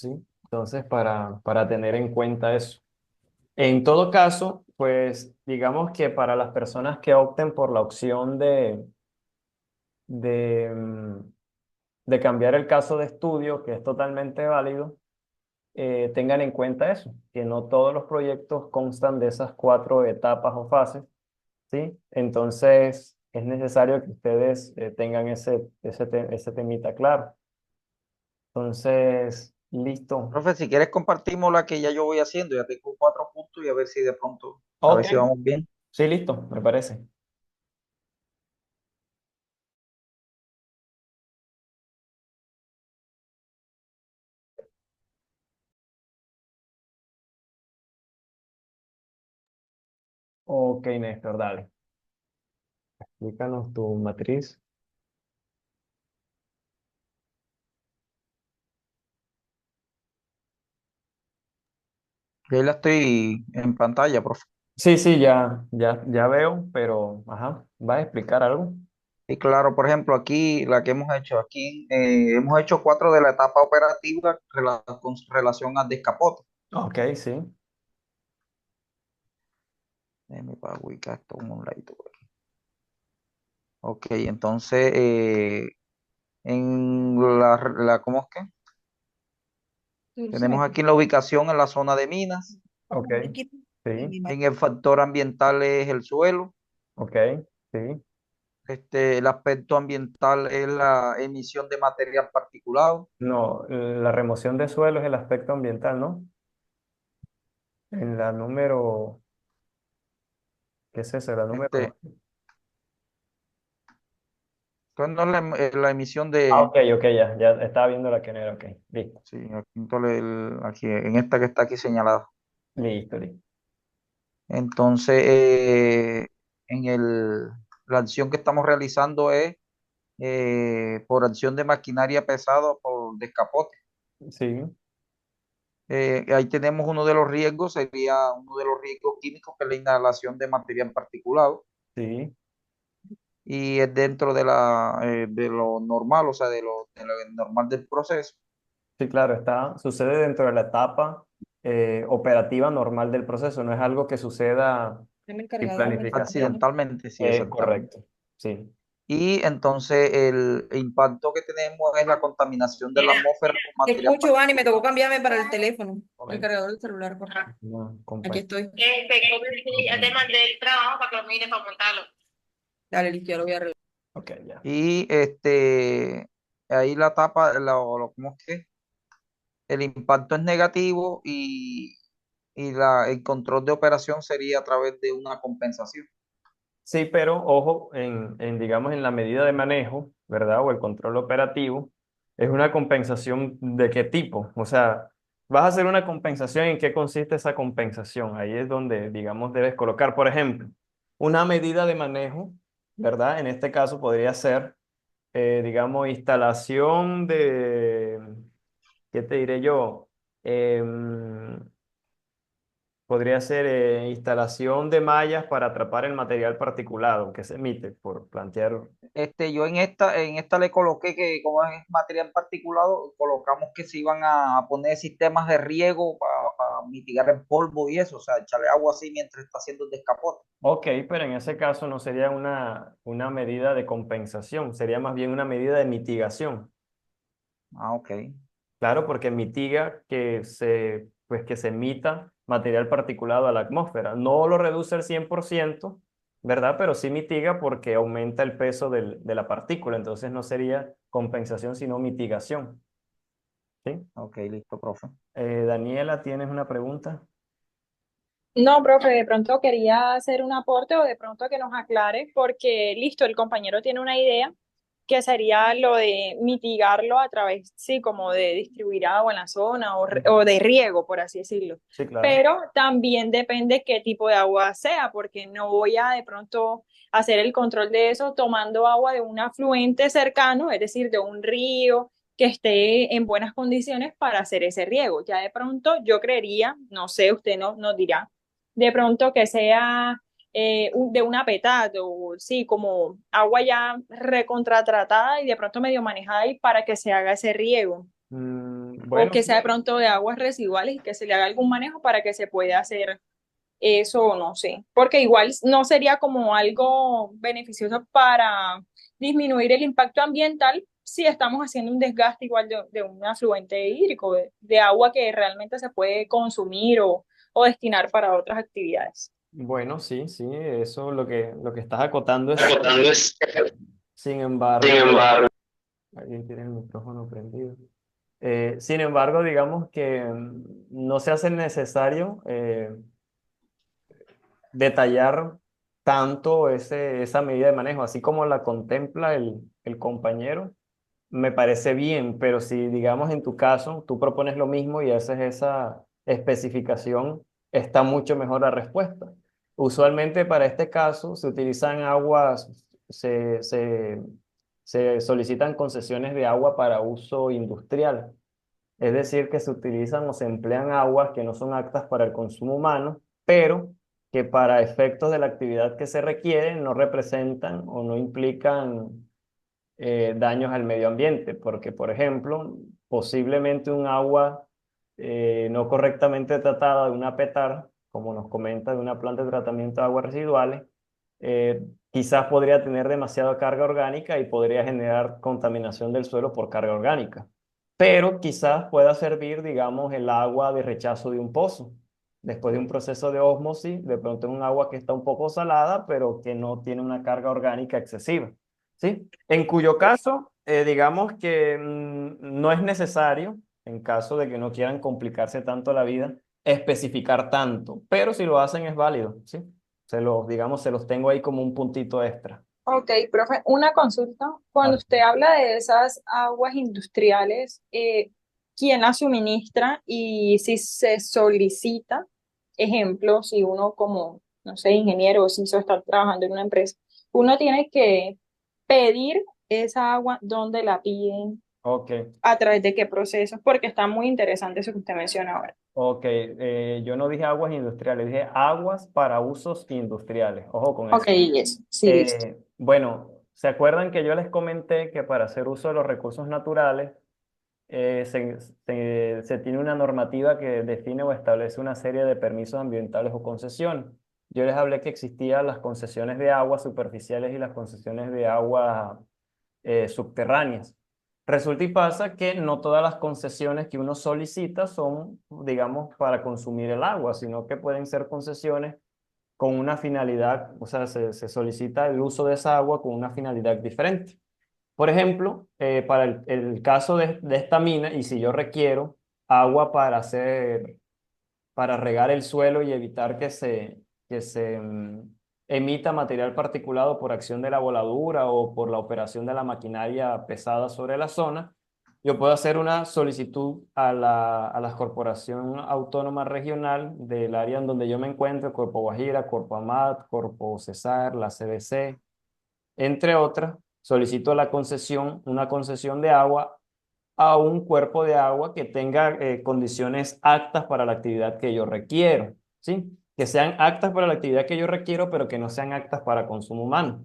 ¿sí? Entonces, para tener en cuenta eso. En todo caso, pues digamos que para las personas que opten por la opción de, mm, de cambiar el caso de estudio, que es totalmente válido, tengan en cuenta eso, que no todos los proyectos constan de esas cuatro etapas o fases, ¿sí? Entonces, es necesario que ustedes tengan ese temita claro. Entonces, listo. Profe, si quieres compartimos la que ya yo voy haciendo, ya tengo 4 puntos y a ver si de pronto, a ver Ok, si vamos bien. sí, listo, me parece. Ok, Néstor, dale. Explícanos tu matriz. Yo ahí la estoy en pantalla, profe. Sí, sí, ya veo, pero, ajá, ¿vas a explicar algo? Y claro, por ejemplo, aquí la que hemos hecho, aquí hemos hecho 4 de la etapa operativa con relación al descapote. Ok, sí, Déjame para ubicar esto en un ladito por aquí. Ok, entonces, en ¿cómo es que? Tenemos aquí la ubicación en la zona de minas. ok, sí, En el factor ambiental es el suelo. ok, sí. El aspecto ambiental es la emisión de material particulado. No, la remoción de suelo es el aspecto ambiental, ¿no? En la número, ¿qué es eso? La Este, número... entonces no es la emisión Ah, de, ok, ok, ya estaba viendo la que no era, ok. Listo, sí, entonces aquí, en esta que está aquí señalada. listo, listo. Entonces, en la acción que estamos realizando es por acción de maquinaria pesada por descapote. Sí, Ahí tenemos uno de los riesgos, sería uno de los riesgos químicos, que es la inhalación de material particulado. sí, Y es dentro de lo normal, o sea, de lo normal del proceso. sí, claro, sucede dentro de la etapa operativa normal del proceso, no es algo que suceda sin planificación. Accidentalmente, sí, exactamente. Correcto, sí. Y entonces el impacto que tenemos es la contaminación de la Mira, atmósfera con te material escucho, Vani, me tocó particulado. cambiarme para el teléfono, el Momento. cargador del celular. Porfa. No, Aquí compañero. estoy. Ok, Ya te mandé el trabajo para que lo mires para montarlo. Dale, listo, ya lo voy a arreglar. ok, ya. Y ahí la tapa, ¿cómo es que? El impacto es negativo y el control de operación sería a través de una compensación. Sí, pero ojo, digamos, en la medida de manejo, ¿verdad? O el control operativo, es una compensación de qué tipo. O sea, vas a hacer una compensación, ¿en qué consiste esa compensación? Ahí es donde, digamos, debes colocar, por ejemplo, una medida de manejo, ¿verdad? En este caso podría ser, digamos, instalación de, ¿qué te diré yo? Em, Podría ser instalación de mallas para atrapar el material particulado que se emite, por plantear. Yo en esta le coloqué que como es material particulado, colocamos que se iban a poner sistemas de riego para mitigar el polvo y eso, o sea, echarle agua así mientras está haciendo el descapote. Ok, pero en ese caso no sería una medida de compensación, sería más bien una medida de mitigación. Ah, ok. Claro, porque mitiga pues que se emita material particulado a la atmósfera. No lo reduce al 100%, ¿verdad? Pero sí mitiga porque aumenta el peso de la partícula. Entonces no sería compensación, sino mitigación. ¿Sí? Ok, listo, profe. Daniela, ¿tienes una pregunta? No, profe, de pronto quería hacer un aporte o de pronto que nos aclare, porque listo, el compañero tiene una idea que sería lo de mitigarlo a través, sí, como de distribuir agua en la zona o de riego, por así decirlo. Sí, claro. Pero también depende qué tipo de agua sea, porque no voy a de pronto hacer el control de eso tomando agua de un afluente cercano, es decir, de un río que esté en buenas condiciones para hacer ese riego. Ya de pronto yo creería, no sé, usted no, nos dirá de pronto que sea de una petate o sí, como agua ya recontratratada y de pronto medio manejada y para que se haga ese riego. o Bueno, que sea de pronto de aguas residuales y que se le haga algún manejo para que se pueda hacer eso, no sé, porque igual no sería como algo beneficioso para disminuir el impacto ambiental si estamos haciendo un desgaste igual de un afluente hídrico, de agua que realmente se puede consumir o destinar para otras actividades. bueno, sí, sí, eso lo que estás acotando es cierto. Acotando es, Sin sin embargo, embargo, alguien tiene el micrófono prendido. Sin embargo, digamos que no se hace necesario detallar tanto esa medida de manejo, así como la contempla el compañero, me parece bien, pero si digamos en tu caso tú propones lo mismo y haces esa especificación, está mucho mejor la respuesta. Usualmente para este caso se utilizan aguas, se, se, se solicitan concesiones de agua para uso industrial. Es decir, que se utilizan o se emplean aguas que no son aptas para el consumo humano, pero que para efectos de la actividad que se requiere no representan o no implican daños al medio ambiente, porque, por ejemplo, posiblemente un agua no correctamente tratada de una PETAR, como nos comenta, de una planta de tratamiento de aguas residuales, quizás podría tener demasiada carga orgánica y podría generar contaminación del suelo por carga orgánica. Pero quizás pueda servir, digamos, el agua de rechazo de un pozo. Después de un proceso de ósmosis, de pronto es un agua que está un poco salada, pero que no tiene una carga orgánica excesiva. ¿Sí? En cuyo caso, digamos que no es necesario, en caso de que no quieran complicarse tanto la vida, especificar tanto, pero si lo hacen es válido, ¿sí? Digamos, se los tengo ahí como un puntito extra. Ok, profe, una consulta. Cuando Ah, usted habla de esas aguas industriales, ¿quién las suministra? Y si se solicita, ejemplo, si uno como, no sé, ingeniero o si está trabajando en una empresa, uno tiene que pedir esa agua, ¿dónde la piden? ok, ¿A través de qué procesos? Porque está muy interesante eso que usted menciona ahora. ok. Yo no dije aguas industriales, dije aguas para usos industriales. Ojo con Ok, eso. eso, sí, listo. Bueno, ¿se acuerdan que yo les comenté que para hacer uso de los recursos naturales se tiene una normativa que define o establece una serie de permisos ambientales o concesiones? Yo les hablé que existían las concesiones de aguas superficiales y las concesiones de agua subterráneas. Resulta y pasa que no todas las concesiones que uno solicita son, digamos, para consumir el agua, sino que pueden ser concesiones con una finalidad, o sea, se solicita el uso de esa agua con una finalidad diferente. Por ejemplo, para el caso de esta mina, y si yo requiero agua para regar el suelo y evitar que se emita material particulado por acción de la voladura o por la operación de la maquinaria pesada sobre la zona, yo puedo hacer una solicitud a la Corporación Autónoma Regional del área en donde yo me encuentro, Corpo Guajira, Corpo Amat, Corpo Cesar, la CBC, entre otras, solicito una concesión de agua a un cuerpo de agua que tenga condiciones aptas para la actividad que yo requiero, ¿sí? Que sean aptas para la actividad que yo requiero, pero que no sean aptas para consumo humano.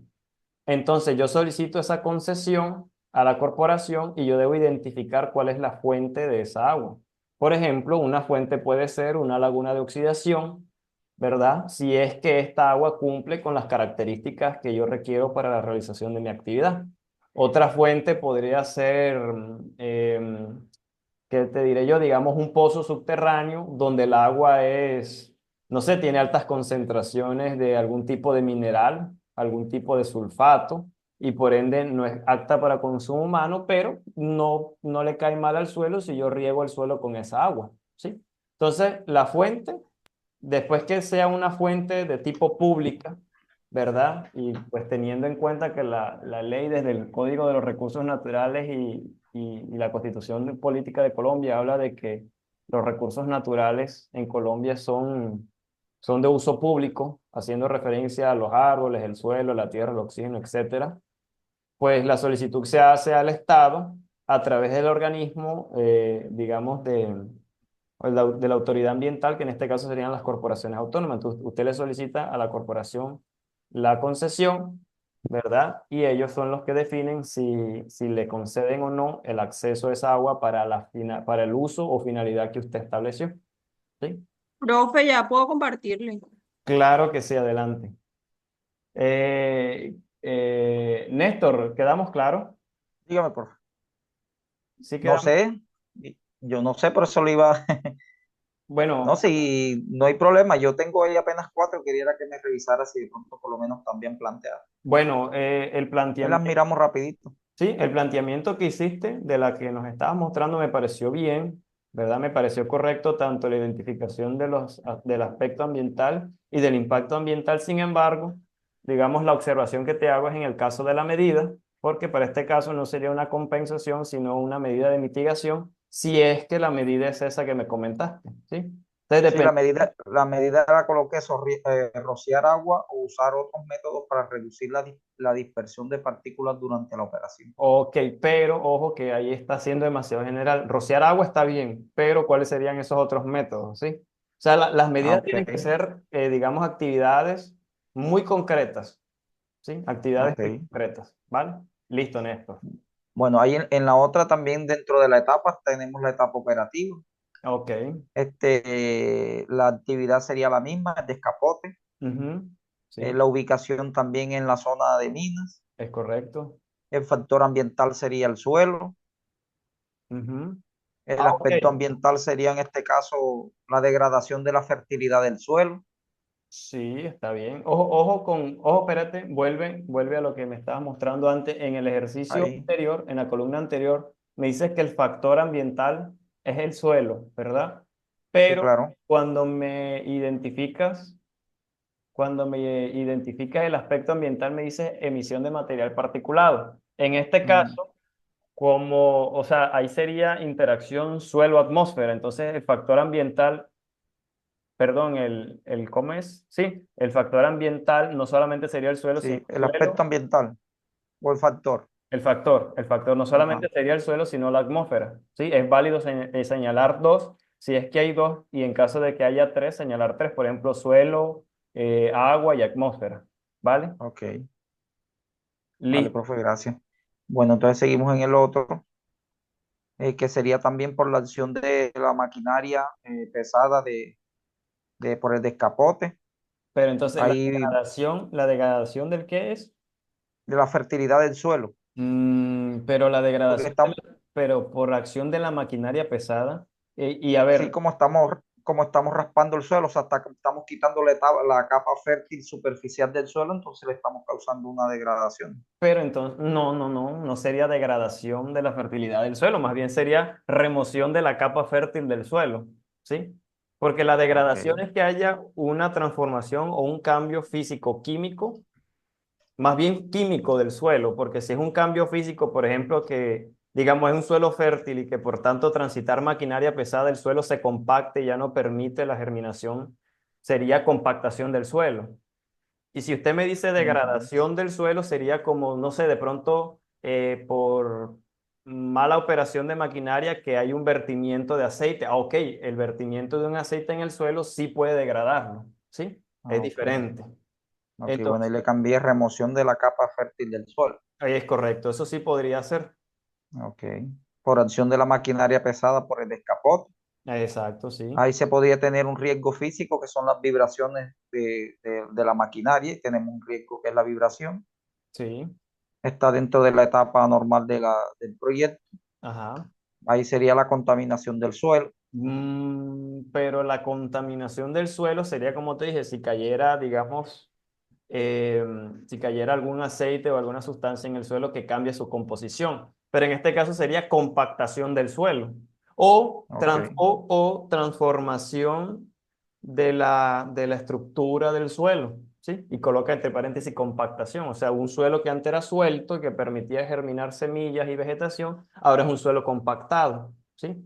Entonces yo solicito esa concesión a la corporación y yo debo identificar cuál es la fuente de esa agua. Por ejemplo, una fuente puede ser una laguna de oxidación, ¿verdad? Si es que esta agua cumple con las características que yo requiero para la realización de mi actividad. Otra fuente podría ser, ¿qué te diré yo? Digamos, un pozo subterráneo donde el agua es, no sé, tiene altas concentraciones de algún tipo de mineral, algún tipo de sulfato, y por ende no es apta para consumo humano, pero no le cae mal al suelo si yo riego el suelo con esa agua, ¿sí? Entonces, la fuente, después que sea una fuente de tipo pública, ¿verdad? Y pues teniendo en cuenta que la ley desde el Código de los Recursos Naturales y la Constitución Política de Colombia habla de que los recursos naturales en Colombia son de uso público, haciendo referencia a los árboles, el suelo, la tierra, el oxígeno, etcétera. Pues la solicitud se hace al Estado a través del organismo, digamos, de la autoridad ambiental, que en este caso serían las corporaciones autónomas. Entonces, usted le solicita a la corporación la concesión ¿verdad? Y ellos son los que definen si le conceden o no el acceso a esa agua para, para el uso o finalidad que usted estableció. ¿Sí? Profe, ya puedo compartirle. Claro que sí, adelante. Néstor, ¿quedamos claros? Dígame, por favor. Sí No quedamos. sé, yo no sé, por eso le iba. No, Bueno, si no hay problema, yo tengo ahí apenas cuatro, quería que me revisara si de pronto por lo menos también plantear. bueno, Ahí las miramos rapidito. sí, el planteamiento que hiciste de la que nos estabas mostrando me pareció bien, ¿verdad? Me pareció correcto tanto la identificación de del aspecto ambiental y del impacto ambiental. Sin embargo, digamos, la observación que te hago es en el caso de la medida, porque para este caso no sería una compensación, sino una medida de mitigación, si es que la medida es esa que me comentaste, ¿sí? Entonces Sí, depende. la medida la coloqué, rociar agua o usar otros métodos para reducir la dispersión de partículas durante la operación. Ok, pero ojo que ahí está siendo demasiado general. Rociar agua está bien, pero ¿cuáles serían esos otros métodos? ¿Sí? O sea, las Ah, medidas ok, tienen que ser, digamos, actividades muy concretas, ¿sí? Actividades ok. muy concretas, ¿vale? Listo, Néstor. Bueno, ahí en la otra también dentro de la etapa tenemos la etapa operativa. Ok. La actividad sería la misma, el descapote. Ujú. Sí, La ubicación también en la zona de minas. es correcto. El factor ambiental sería el suelo. Ujú. El Ah, ok. aspecto ambiental sería en este caso la degradación de la fertilidad del suelo. Sí, está bien. Ojo, espérate, vuelve a lo que me estabas mostrando antes en el ejercicio Ahí, anterior, en la columna anterior, me dices que el factor ambiental es el suelo, ¿verdad? sí, Pero claro. cuando me identificas el aspecto ambiental, me dices emisión de material particulado. En este Mm, caso, o sea, ahí sería interacción suelo-atmósfera. Entonces, el factor ambiental. Perdón, ¿cómo es? Sí, el factor ambiental no solamente sería el suelo, sino sí, el aspecto ambiental o el factor. el factor no Ajá, solamente sería el suelo, sino la atmósfera. Sí, es válido señalar dos, si es que hay dos, y en caso de que haya tres, señalar tres, por ejemplo, suelo, agua y atmósfera. ¿Vale? ok. Vale, Listo. profe, gracias. Bueno, entonces seguimos en el otro, que sería también por la acción de la maquinaria pesada por el descapote. Pero entonces, Ahí, ¿la degradación del qué es? de la fertilidad del suelo. Pero la Porque degradación, estamos, pero por acción de la maquinaria pesada, y a sí, ver. como estamos raspando el suelo, o sea, estamos quitando la capa fértil superficial del suelo, entonces le estamos causando una degradación. Pero entonces, no sería degradación de la fertilidad del suelo, más bien sería remoción de la capa fértil del suelo, ¿sí? Porque la Ok, degradación es que haya una transformación o un cambio físico-químico, más bien químico del suelo, porque si es un cambio físico, por ejemplo, que digamos es un suelo fértil y que por tanto transitar maquinaria pesada, el suelo se compacte y ya no permite la germinación, sería compactación del suelo. Y si usted me dice ujú, degradación del suelo, sería como, no sé, de pronto por mala operación de maquinaria que hay un vertimiento de aceite. Ah, ok, el vertimiento de un aceite en el suelo sí puede degradarlo, ¿sí? Es ok, diferente. ok, bueno, y Entonces, le cambié remoción de la capa fértil del suelo. ahí es correcto, eso sí podría ser. Ok, por acción de la maquinaria pesada por el descapote. Exacto, sí, Ahí se podría tener un riesgo físico que son las vibraciones de la maquinaria y tenemos un riesgo que es la vibración. sí, Está dentro de la etapa normal del proyecto. ajá. Ahí sería la contaminación del suelo. Pero la contaminación del suelo sería, como te dije, si cayera, digamos, eh, si cayera algún aceite o alguna sustancia en el suelo que cambie su composición. Pero en este caso sería compactación del suelo Ok, o transformación de la estructura del suelo. ¿Sí? Y coloca entre paréntesis compactación, o sea, un suelo que antes era suelto y que permitía germinar semillas y vegetación, ahora es un suelo compactado. ¿Sí?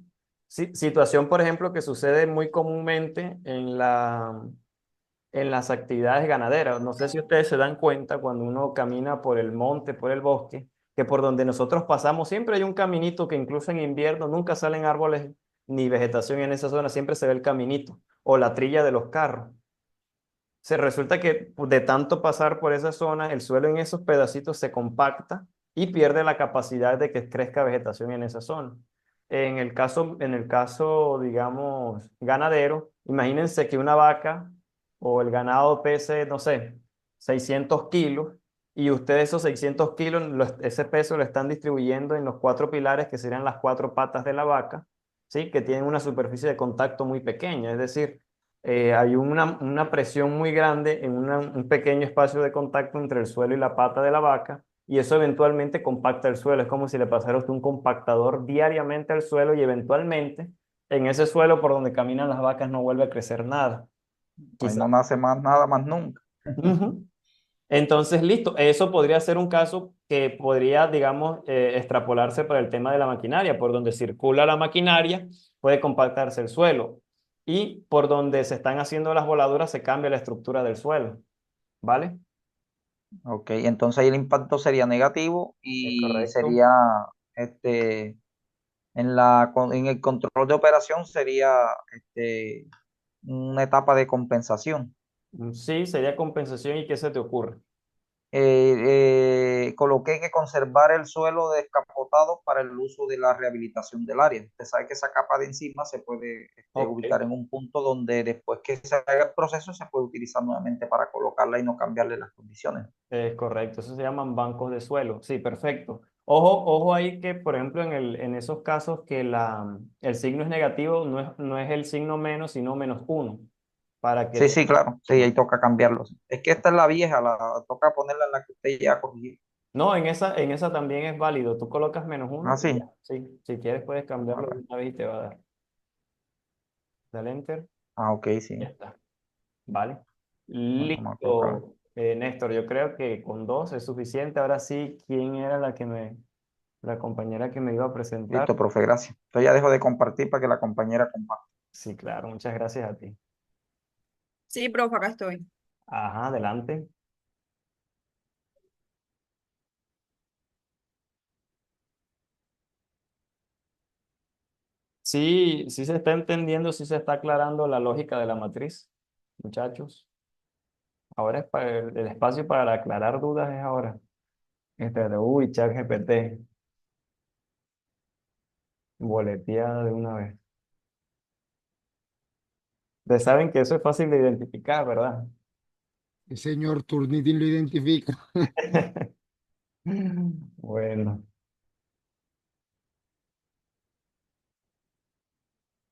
Sí, situación, por ejemplo, que sucede muy comúnmente en las actividades ganaderas. No sé si ustedes se dan cuenta cuando uno camina por el monte, por el bosque, que por donde nosotros pasamos siempre hay un caminito que incluso en invierno nunca salen árboles ni vegetación en esa zona, siempre se ve el caminito o la trilla de los carros. se resulta que de tanto pasar por esa zona, el suelo en esos pedacitos se compacta y pierde la capacidad de que crezca vegetación en esa zona. En el caso, digamos, ganadero, imagínense que una vaca o el ganado pese, no sé, 600 kilos y ustedes esos 600 kilos, ese peso lo están distribuyendo en los cuatro pilares que serían las cuatro patas de la vaca, ¿sí? Que tienen una superficie de contacto muy pequeña, es decir, hay una presión muy grande en un pequeño espacio de contacto entre el suelo y la pata de la vaca, y eso eventualmente compacta el suelo. Es como si le pasara a usted un compactador diariamente al suelo y eventualmente en ese suelo por donde caminan las vacas no vuelve a crecer nada. Ahí Quizás. no nace más nada más nunca. Ujú. Entonces, listo, eso podría ser un caso que podría, digamos, extrapolarse para el tema de la maquinaria. Por donde circula la maquinaria puede compactarse el suelo y por donde se están haciendo las voladuras se cambia la estructura del suelo, ¿vale? Ok, entonces ahí el impacto sería negativo Es y correcto. sería, este, en el control de operación sería, una etapa de compensación. Sí, sería compensación. ¿Y qué se te ocurre? Coloqué que conservar el suelo descapotado para el uso de la rehabilitación del área. Usted sabe que esa capa de encima se puede Ok, ubicar en un punto donde después que se haga el proceso se puede utilizar nuevamente para colocarla y no cambiarle las condiciones. es correcto. Eso se llaman bancos de suelo. Sí, perfecto. Ojo ahí que, por ejemplo, en esos casos que el signo es negativo, no es el signo menos, sino -1. Para que Sí, sí, claro. Sí, ahí toca cambiarlos. Es que esta es la vieja, la toca ponerla en la que usted ya corrigió. No, en esa también es válido. Tú colocas Ah, -1 y ya. sí. Sí, si quieres puedes cambiarlo de Ah, una vez y te va a dar. Dale enter. ok, Ya sí. está. Vale. Bueno, vamos a colocar. Listo. Néstor, yo creo que con dos es suficiente. Ahora sí, ¿quién era la compañera que me iba a presentar? Listo, profe, gracias. Entonces ya dejo de compartir para que la compañera comparta. Sí, claro, muchas gracias a ti. Sí, profe, acá estoy. Ajá, adelante. Sí, sí se está entendiendo, sí se está aclarando la lógica de la matriz, muchachos. Ahora es para el espacio para aclarar dudas es ahora. Uy, ChatGPT, boleteada de una vez. Ustedes saben que eso es fácil de identificar, ¿verdad? El señor Turnitin lo identifica. Bueno,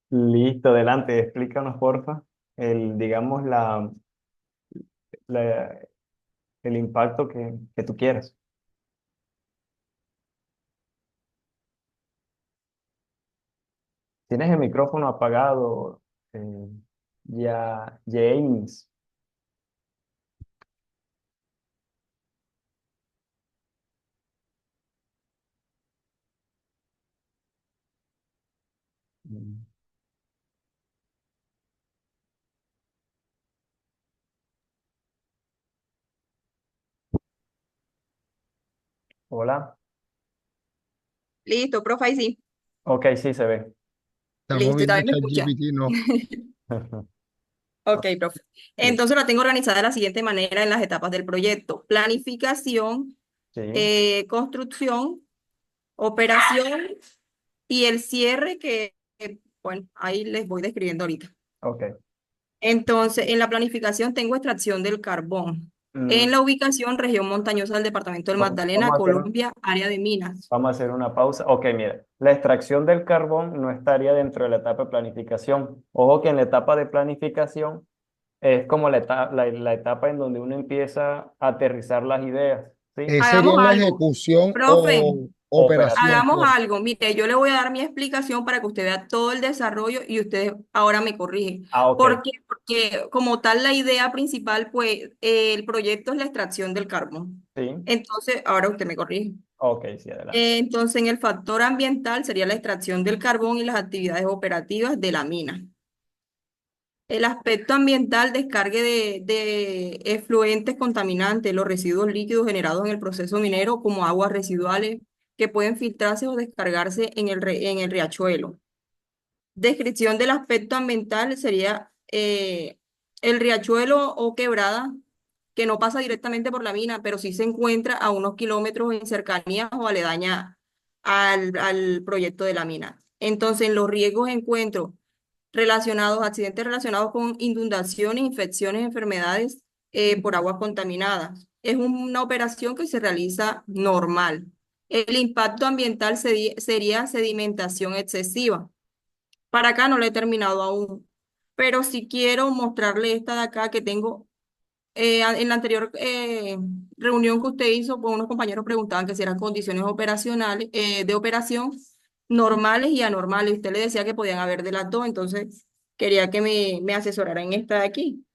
listo, adelante, explícanos, porfa, digamos, la- el impacto que tú quieras. Tienes el micrófono apagado, ya, James. Mm. Hola. Listo, profe, ahí sí. Ok, sí se ve. Estamos Listo, y viendo también me escucha. ChatGPT, no. Ok, profe. Listo. Entonces la tengo organizada de la siguiente manera en las etapas del proyecto. Planificación, Sí, construcción, operación y el cierre bueno, ahí les voy describiendo ahorita. ok. Entonces, en la planificación tengo extracción del carbón. En Mm, la ubicación, región montañosa del departamento del vamos Magdalena, a hacer, Colombia, área de minas. vamos a hacer una pausa. Ok, mira, la extracción del carbón no estaría dentro de la etapa de planificación. Ojo que en la etapa de planificación es como la etapa en donde uno empieza a aterrizar las ideas, ¿sí? Sería Hagamos la algo. ejecución Profe, o operación, hagamos pues. algo. Mire, yo le voy a dar mi explicación para que usted vea todo el desarrollo y ustedes ahora me corrigen. Ah, ok, ¿Por qué? Porque como tal la idea principal, pues el proyecto es la extracción del carbón. sí, Entonces, ahora usted me corrige. ok, sí, adelante. Entonces, en el factor ambiental sería la extracción del carbón y las actividades operativas de la mina. El aspecto ambiental, descargue de efluentes contaminantes, los residuos líquidos generados en el proceso minero, como aguas residuales que pueden filtrarse o descargarse en el riachuelo. Descripción del aspecto ambiental sería el riachuelo o quebrada, que no pasa directamente por la mina, pero sí se encuentra a unos kilómetros en cercanía o aledaña al proyecto de la mina. Entonces, en los riesgos encuentro relacionados, accidentes relacionados con inundaciones, infecciones, enfermedades por aguas contaminadas. Es una operación que se realiza normal. El impacto ambiental sería sedimentación excesiva. Para acá no lo he terminado aún, pero si quiero mostrarle esta de acá que tengo. En la anterior reunión que usted hizo, pues unos compañeros preguntaban que si eran condiciones operacionales, de operación normales y anormales. Usted le decía que podían haber de las dos, entonces quería que me asesorara en esta de aquí,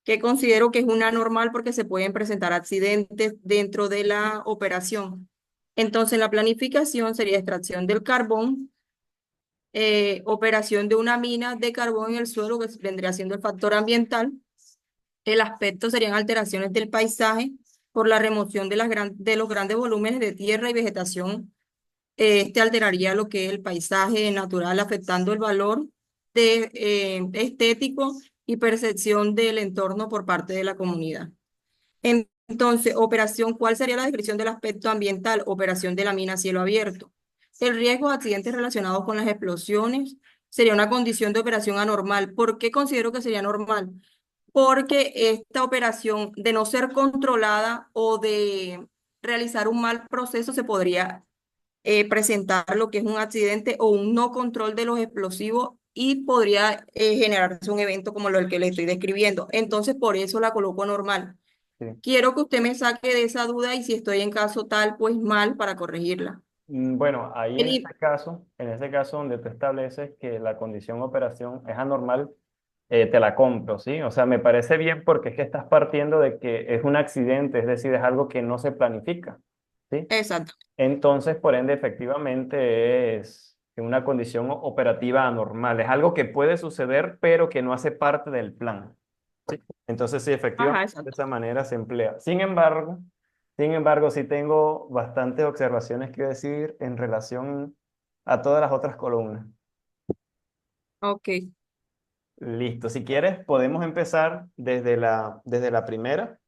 que considero que es una normal porque se pueden presentar accidentes dentro de la operación. Entonces, la planificación sería extracción del carbón, operación de una mina de carbón en el suelo, que vendría siendo el factor ambiental. El aspecto serían alteraciones del paisaje por la remoción de, de los grandes volúmenes de tierra y vegetación. Este alteraría lo que es el paisaje natural, afectando el valor estético y percepción del entorno por parte de la comunidad. Entonces, operación, ¿cuál sería la descripción del aspecto ambiental? Operación de la mina a cielo abierto. El riesgo de accidentes relacionados con las explosiones sería una condición de operación anormal. ¿Por qué considero que sería normal? Porque esta operación, de no ser controlada o de realizar un mal proceso, se podría presentar lo que es un accidente o un no control de los explosivos y podría generarse un evento como lo que le estoy describiendo. Entonces, por eso la coloco normal. Sí. Quiero que usted me saque de esa duda y si estoy en caso tal, pues mal para corregirla. Bueno, ahí El i- en ese caso donde tú estableces que la condición operación es anormal, te la compro, ¿sí? O sea, me parece bien porque es que estás partiendo de que es un accidente, es decir, es algo que no se planifica, ¿sí? Exacto. Entonces, por ende, efectivamente es una condición operativa anormal. Es algo que puede suceder, pero que no hace parte del plan. Entonces, sí, Ajá, efectivamente, de exacto. esa manera se emplea. Sin embargo, sí tengo bastantes observaciones que decir en relación a todas las otras columnas. Ok. Listo. Si quieres, podemos empezar desde la primera.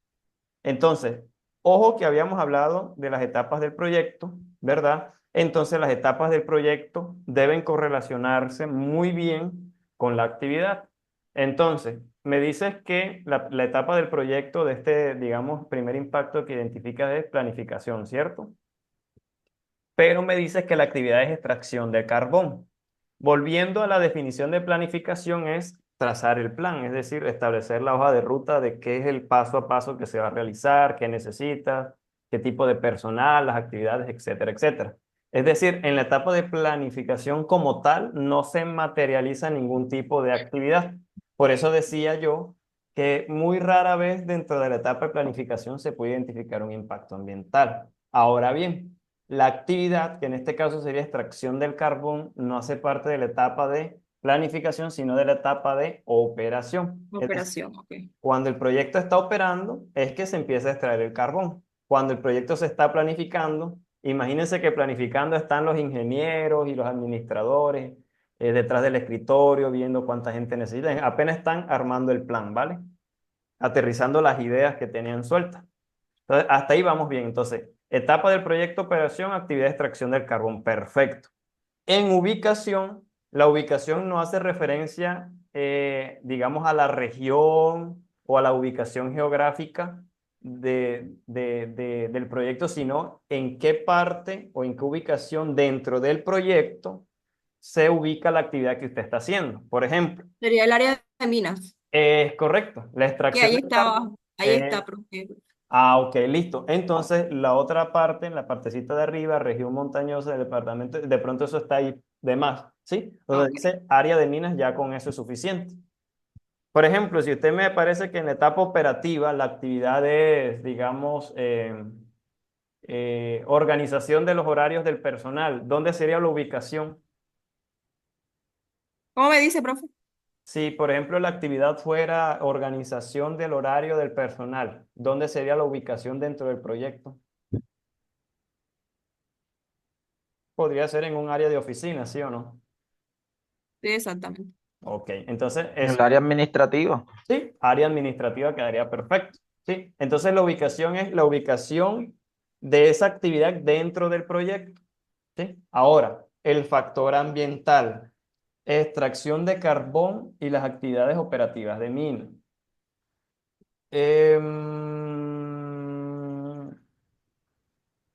Entonces, ojo que habíamos hablado de las etapas del proyecto, ¿verdad? Entonces, las etapas del proyecto deben correlacionarse muy bien con la actividad. Entonces, me dices que la etapa del proyecto de este, digamos, primer impacto que identificas es planificación, ¿cierto? Pero me dices que la actividad es extracción de carbón. Volviendo a la definición de planificación es trazar el plan, es decir, establecer la hoja de ruta de qué es el paso a paso que se va a realizar, qué necesitas, qué tipo de personal, las actividades, etcétera, etcétera. Es decir, en la etapa de planificación como tal no se materializa ningún tipo de actividad. Por eso decía yo que muy rara vez dentro de la etapa de planificación se puede identificar un impacto ambiental. Ahora bien, la actividad, que en este caso sería extracción del carbón, no hace parte de la etapa de planificación, sino de la etapa de operación. Es decir, Operación, ok. cuando el proyecto está operando, es que se empieza a extraer el carbón. Cuando el proyecto se está planificando, imagínense que planificando están los ingenieros y los administradores detrás del escritorio, viendo cuánta gente necesita. Apenas están armando el plan, ¿vale? Aterrizando las ideas que tenían sueltas. Entonces, hasta ahí vamos bien. Entonces, etapa del proyecto, operación, actividad de extracción del carbón. Perfecto. En ubicación, la ubicación no hace referencia, digamos, a la región o a la ubicación geográfica del proyecto, sino en qué parte o en qué ubicación dentro del proyecto se ubica la actividad que usted está haciendo. Por ejemplo, Sería el área de minas, es correcto, la que extracción ahí del está carbón. abajo. Ahí está, profe. Ok, listo. Entonces, la otra parte, en la partecita de arriba, región montañosa del departamento, de pronto eso está ahí de más, ¿sí? Entonces Ok. dice área de minas, ya con eso es suficiente. Por ejemplo, si usted me parece que en la etapa operativa la actividad es, digamos, organización de los horarios del personal, ¿dónde sería la ubicación? ¿Cómo me dice, profe? Si, por ejemplo, la actividad fuera organización del horario del personal, ¿dónde sería la ubicación dentro del proyecto? Podría ser en un área de oficina, ¿sí o no? Sí, exactamente. Ok, entonces En eso, el área administrativa. sí, área administrativa quedaría perfecto. Sí, entonces la ubicación es la ubicación de esa actividad dentro del proyecto. ¿Sí? Ahora, el factor ambiental, extracción de carbón y las actividades operativas de mina.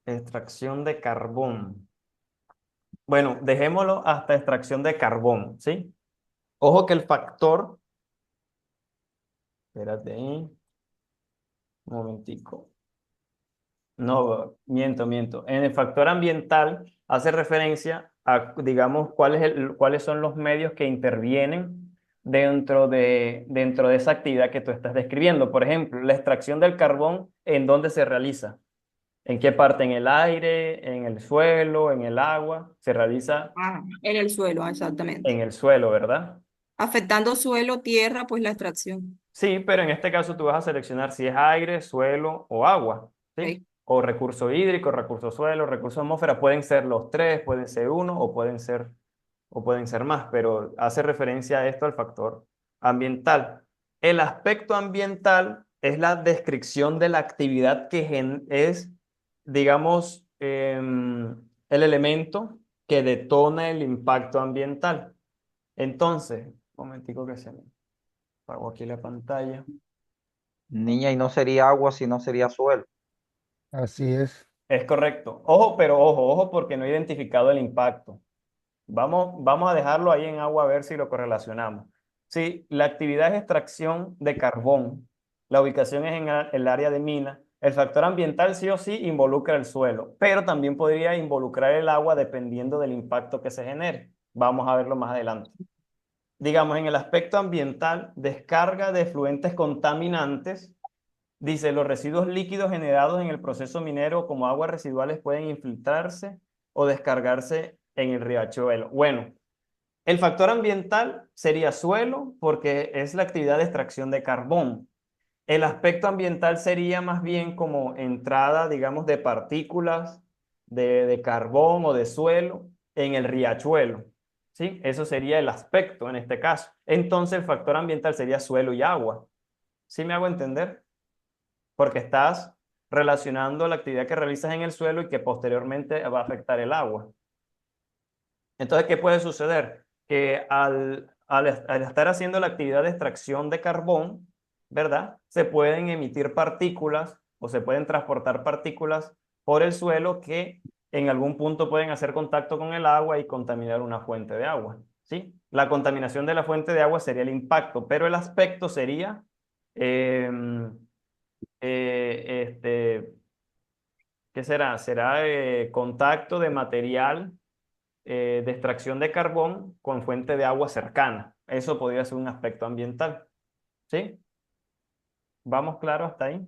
Extracción de carbón. Bueno, dejémoslo hasta extracción de carbón, ¿sí? Ojo que el factor, espérate ahí, un momentico. No, miento. En el factor ambiental hace referencia a, digamos, cuáles son los medios que intervienen dentro de esa actividad que tú estás describiendo. Por ejemplo, la extracción del carbón, ¿en dónde se realiza? ¿En qué parte? ¿En el aire, en el suelo, en el agua? Se realiza Ah, en el suelo, exactamente. en el suelo, ¿verdad? Afectando suelo, tierra, pues la extracción. Sí, pero en este caso tú vas a seleccionar si es aire, suelo o agua, ¿sí? Ok. O recurso hídrico, recurso suelo, recurso atmósfera. Pueden ser los tres, pueden ser uno o pueden ser más, pero hace referencia a esto al factor ambiental. El aspecto ambiental es la descripción de la actividad es, digamos, el elemento que detona el impacto ambiental. Entonces, un momentico que se me apagó aquí la pantalla. Niña, y no sería agua, sino sería suelo. Así es. Es correcto. Ojo, pero ojo, porque no he identificado el impacto. Vamos a dejarlo ahí en agua a ver si lo correlacionamos. Si la actividad es extracción de carbón, la ubicación es en el área de mina, el factor ambiental sí o sí involucra el suelo, pero también podría involucrar el agua dependiendo del impacto que se genere. Vamos a verlo más adelante. Digamos, en el aspecto ambiental, descarga de efluentes contaminantes. Dice, los residuos líquidos generados en el proceso minero como aguas residuales pueden infiltrarse o descargarse en el riachuelo. Bueno, el factor ambiental sería suelo porque es la actividad de extracción de carbón. El aspecto ambiental sería más bien como entrada, digamos, de partículas de carbón o de suelo en el riachuelo. ¿Sí? Eso sería el aspecto en este caso. Entonces el factor ambiental sería suelo y agua. ¿Sí me hago entender? Porque estás relacionando la actividad que realizas en el suelo y que posteriormente va a afectar el agua. Entonces, ¿qué puede suceder? Que al estar haciendo la actividad de extracción de carbón, ¿verdad? Se pueden emitir partículas o se pueden transportar partículas por el suelo que en algún punto pueden hacer contacto con el agua y contaminar una fuente de agua, ¿sí? La contaminación de la fuente de agua sería el impacto, pero el aspecto sería eh, este, ¿qué será? Será contacto de material de extracción de carbón con fuente de agua cercana. Eso podría ser un aspecto ambiental. ¿Sí? ¿Vamos claro hasta ahí?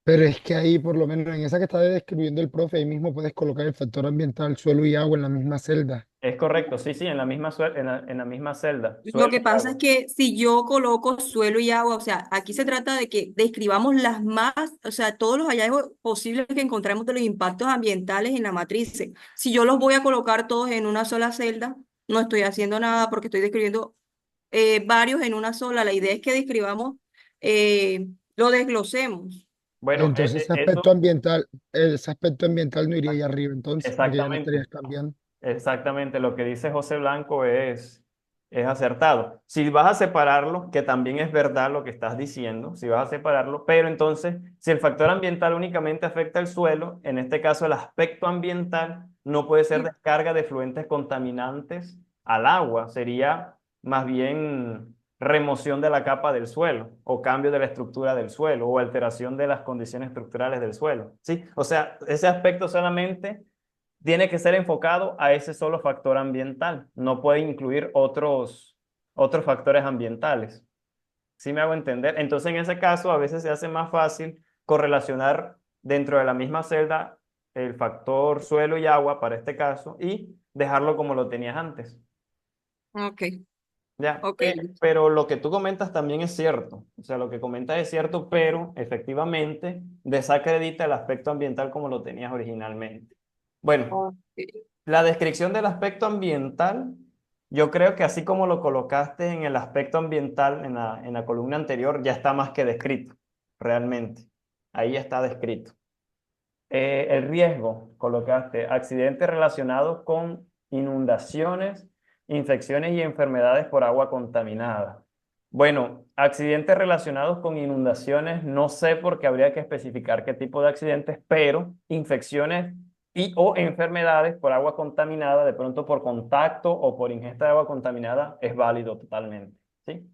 Pero es que ahí, por lo menos en esa que está describiendo el profe, ahí mismo puedes colocar el factor ambiental, suelo y agua en la misma celda. Es correcto, sí, en la misma, en la misma celda, Lo suelo que y pasa es agua. que si yo coloco suelo y agua, o sea, aquí se trata de que describamos las más, o sea, todos los hallazgos posibles que encontremos de los impactos ambientales en la matriz. Si yo los voy a colocar todos en una sola celda, no estoy haciendo nada porque estoy describiendo varios en una sola. La idea es que describamos, lo desglosemos. Bueno, Entonces eso, ese aspecto ambiental no iría ahí arriba, entonces, porque ya no exactamente. estarías cambiando. Exactamente, lo que dice José Blanco es acertado. Si vas a separarlo, que también es verdad lo que estás diciendo, si vas a separarlo, pero entonces, si el factor ambiental únicamente afecta el suelo, en este caso el aspecto ambiental no puede ser descarga de fluentes contaminantes al agua, sería más bien remoción de la capa del suelo o cambio de la estructura del suelo o alteración de las condiciones estructurales del suelo. ¿Sí? O sea, ese aspecto solamente tiene que ser enfocado a ese solo factor ambiental. No puede incluir otros factores ambientales. ¿Sí me hago entender? Entonces, en ese caso, a veces se hace más fácil correlacionar dentro de la misma celda el factor suelo y agua para este caso y dejarlo como lo tenías antes. Ok, ¿Ya? ok. Pero lo que tú comentas también es cierto. O sea, lo que comentas es cierto, pero efectivamente desacredita el aspecto ambiental como lo tenías originalmente. Bueno. Ok. La descripción del aspecto ambiental, yo creo que así como lo colocaste en el aspecto ambiental en la columna anterior, ya está más que descrito, realmente. Ahí ya está descrito. El riesgo, colocaste accidentes relacionados con inundaciones, infecciones y enfermedades por agua contaminada. Bueno, accidentes relacionados con inundaciones, no sé porque habría que especificar qué tipo de accidentes, pero infecciones y o enfermedades por agua contaminada, de pronto por contacto o por ingesta de agua contaminada, es válido totalmente. ¿Sí?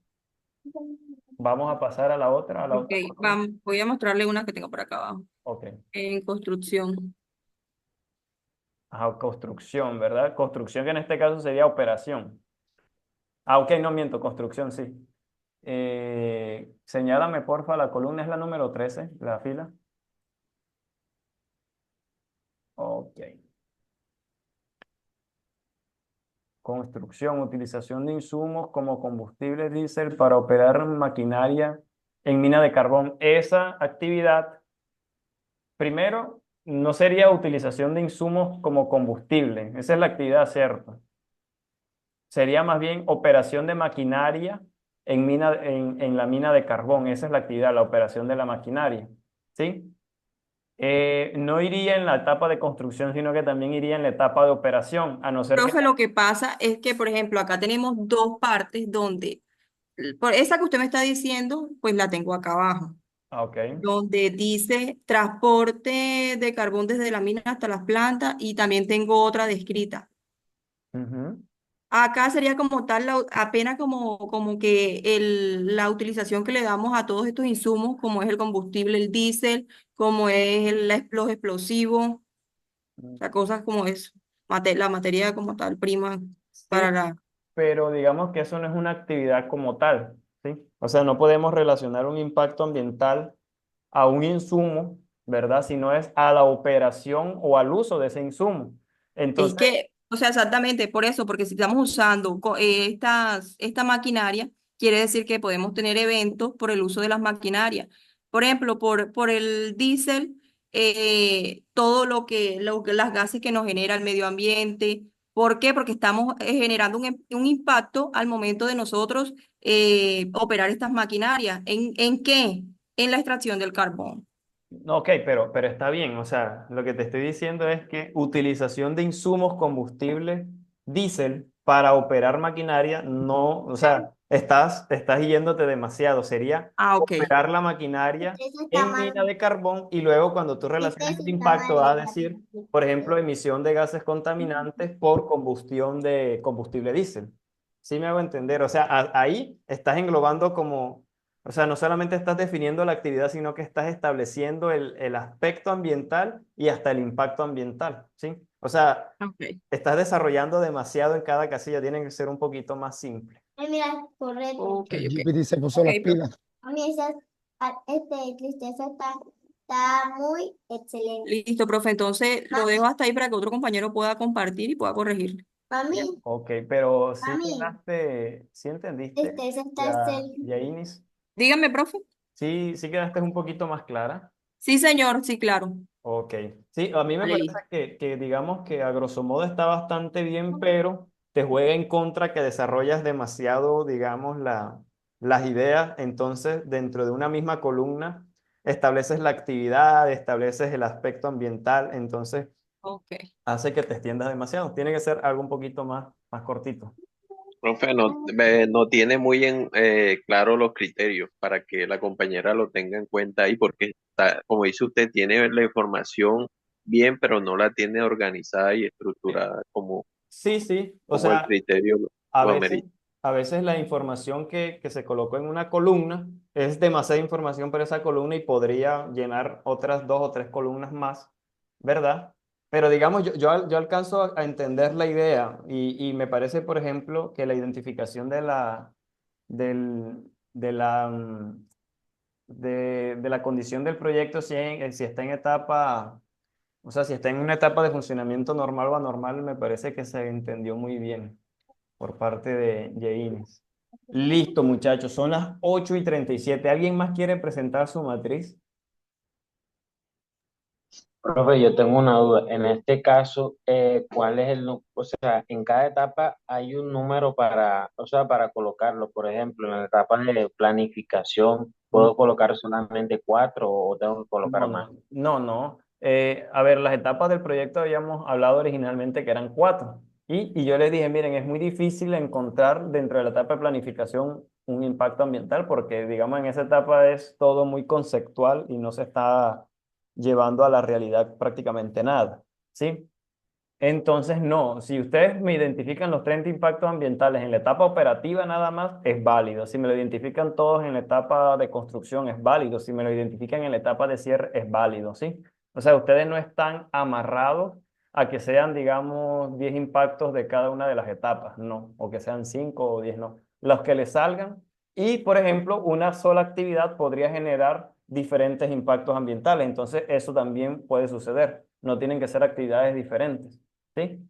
Vamos a pasar a la Ok, otra columna. voy a mostrarle una que tengo por acá abajo. Ok. En construcción. Ajá, construcción, ¿verdad? Construcción que en este caso sería operación. Ah, ok, no miento, construcción, sí. Señálame, porfa, la columna es la número 13, la fila. Ok. Construcción, utilización de insumos como combustible diésel para operar maquinaria en mina de carbón. Esa actividad, primero, no sería utilización de insumos como combustible. Esa es la actividad, ¿cierto? Sería más bien operación de maquinaria en la mina de carbón. Esa es la actividad, la operación de la maquinaria. ¿Sí? No iría en la etapa de construcción, sino que también iría en la etapa de operación, a no ser que... Profe, lo que pasa es que, por ejemplo, acá tenemos dos partes donde, por esa que usted me está diciendo, pues la tengo acá abajo, Ah, ok. donde dice transporte de carbón desde la mina hasta las plantas y también tengo otra descrita. Ujú. Acá sería como tal, apenas como que la utilización que le damos a todos estos insumos, como es el combustible, el diésel, como es los explosivos, o sea, cosas como eso. La materia como tal, prima para Sí, la... pero digamos que eso no es una actividad como tal, ¿sí? O sea, no podemos relacionar un impacto ambiental a un insumo, ¿verdad? Sino es a la operación o al uso de ese insumo. Es Entonces, que, o sea, exactamente por eso, porque si estamos usando esta maquinaria, quiere decir que podemos tener eventos por el uso de las maquinarias. Por ejemplo, por el diésel, todo las gases que nos genera el medio ambiente. ¿Por qué? Porque estamos generando un impacto al momento de nosotros operar estas maquinarias. ¿En qué? En la extracción del carbón. no, ok, pero está bien. O sea, lo que te estoy diciendo es que utilización de insumos combustible diésel para operar maquinaria, no, o sea, estás yéndote demasiado. Sería Ah, ok. operar la maquinaria en mina de carbón y luego cuando tú relaciones el impacto vas a decir, por ejemplo, emisión de gases contaminantes por combustión de combustible diésel. ¿Sí me hago entender? O sea, ahí estás englobando como, o sea, no solamente estás definiendo la actividad, sino que estás estableciendo el aspecto ambiental y hasta el impacto ambiental, ¿sí? O sea, Ok. estás desarrollando demasiado en cada casilla, tiene que ser un poquito más simple. Ay, mira, correcto. Ok, ok. ChatGPT se puso Ok, las profe. pilas. A mí tristeza está muy excelente. Listo, profe. Entonces lo Mami, dejo hasta ahí para que otro compañero pueda compartir y pueda corregir. mami, Ok, pero mami, sí entendiste, tristeza está ya, excelente. ya Inis, Dígame, profe. sí quedaste un poquito más clara. Sí, señor, sí, claro. Ok, sí, a mí me Vale, parece listo. que digamos que a grosso modo está bastante bien, pero te juega en contra que desarrollas demasiado, digamos, las ideas. Entonces, dentro de una misma columna, estableces la actividad, estableces el aspecto ambiental, entonces Ok. hace que te extiendas demasiado. Tiene que ser algo un poquito más cortito. Profe, no tiene muy claro los criterios para que la compañera lo tenga en cuenta ahí, porque está, como dice usted, tiene la información bien, pero no la tiene organizada y estructurada Sí, sí, o como el sea, criterio A lo veces, amerita. a veces la información que se colocó en una columna es demasiada información para esa columna y podría llenar otras dos o tres columnas más, ¿verdad? Pero digamos, yo alcanzo a entender la idea y me parece, por ejemplo, que la identificación de de la condición del proyecto, si está en etapa, o sea, si está en una etapa de funcionamiento normal o anormal, me parece que se entendió muy bien por parte de Jaines. Listo, muchachos, son las 8:37. ¿Alguien más quiere presentar su matriz? Profe, yo tengo una duda. En este caso, ¿cuál es o sea, en cada etapa hay un número para, o sea, para colocarlo? Por ejemplo, en la etapa de planificación, ¿puedo colocar solamente cuatro o tengo que colocar No, más? no, no, no. A ver, las etapas del proyecto habíamos hablado originalmente que eran cuatro. Y yo les dije, miren, es muy difícil encontrar dentro de la etapa de planificación un impacto ambiental porque, digamos, en esa etapa es todo muy conceptual y no se está llevando a la realidad prácticamente nada. ¿Sí? Entonces, no, si ustedes me identifican los 30 impactos ambientales en la etapa operativa nada más, es válido. Si me lo identifican todos en la etapa de construcción, es válido. Si me lo identifican en la etapa de cierre, es válido, ¿sí? O sea, ustedes no están amarrados a que sean, digamos, 10 impactos de cada una de las etapas, no, o que sean 5 o 10, no. Los que les salgan. Y, por ejemplo, una sola actividad podría generar diferentes impactos ambientales. Entonces, eso también puede suceder. No tienen que ser actividades diferentes. ¿Sí?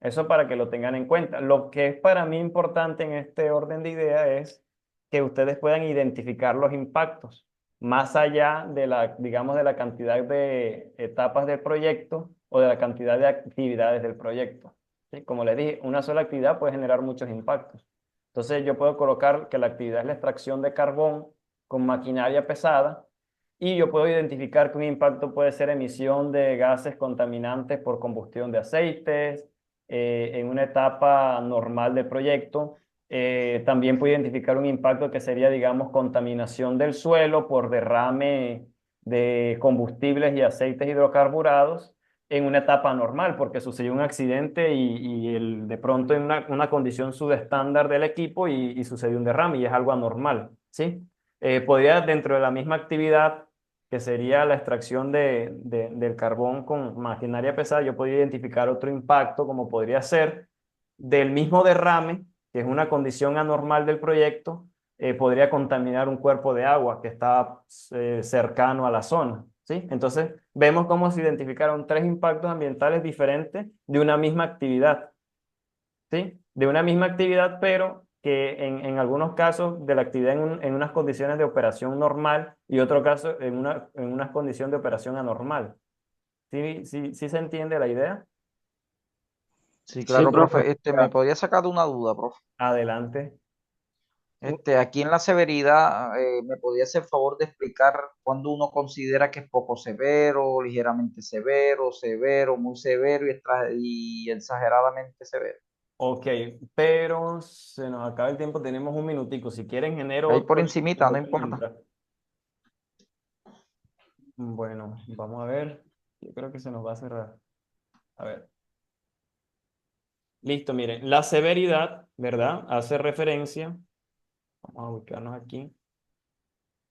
Eso para que lo tengan en cuenta. Lo que es para mí importante en este orden de ideas es que ustedes puedan identificar los impactos más allá de la, digamos, de la cantidad de etapas del proyecto o de la cantidad de actividades del proyecto. ¿Sí? Como les dije, una sola actividad puede generar muchos impactos. Entonces yo puedo colocar que la actividad es la extracción de carbón con maquinaria pesada y yo puedo identificar que un impacto puede ser emisión de gases contaminantes por combustión de aceites en una etapa normal del proyecto. También puedo identificar un impacto que sería, digamos, contaminación del suelo por derrame de combustibles y aceites hidrocarburados en una etapa normal, porque sucedió un accidente de pronto en una condición subestándar del equipo y sucedió un derrame y es algo anormal, ¿sí? Podría dentro de la misma actividad que sería la extracción del carbón con maquinaria pesada, yo podría identificar otro impacto como podría ser del mismo derrame, que es una condición anormal del proyecto, podría contaminar un cuerpo de agua que está cercano a la zona. ¿Sí? Entonces, vemos cómo se identificaron tres impactos ambientales diferentes de una misma actividad. ¿Sí? De una misma actividad, pero que en algunos casos de la actividad en unas condiciones de operación normal y otro caso en unas condiciones de operación anormal. ¿Sí, sí se entiende la idea? Sí, Sí, claro, profe. profe. Me podría sacar de una duda, profe. Adelante. Aquí en la severidad, ¿me podría hacer favor de explicar cuándo uno considera que es poco severo, ligeramente severo, severo, muy severo y exageradamente severo? Ok, pero se nos acaba el tiempo, tenemos un minutico. Si quieren, genero Ahí por otro y encimita, no vuelven a importa. entrar. Bueno, vamos a ver. Yo creo que se nos va a cerrar. A ver. Listo, miren. La severidad, ¿verdad? Hace referencia. Vamos a ubicarnos aquí.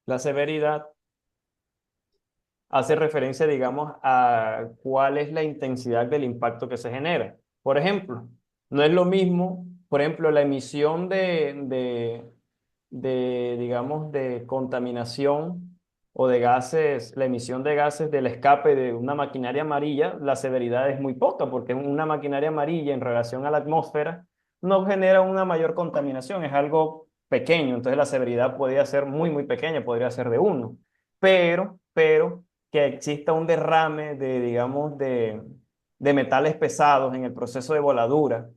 La severidad hace referencia, digamos, a cuál es la intensidad del impacto que se genera. Por ejemplo, no es lo mismo, por ejemplo, la emisión digamos, de contaminación o de gases, la emisión de gases del escape de una maquinaria amarilla, la severidad es muy poca, porque una maquinaria amarilla en relación a la atmósfera no genera una mayor contaminación, es algo pequeño, entonces la severidad podría ser muy, muy pequeña, podría ser de uno, pero que exista un derrame de, digamos, de metales pesados en el proceso de voladura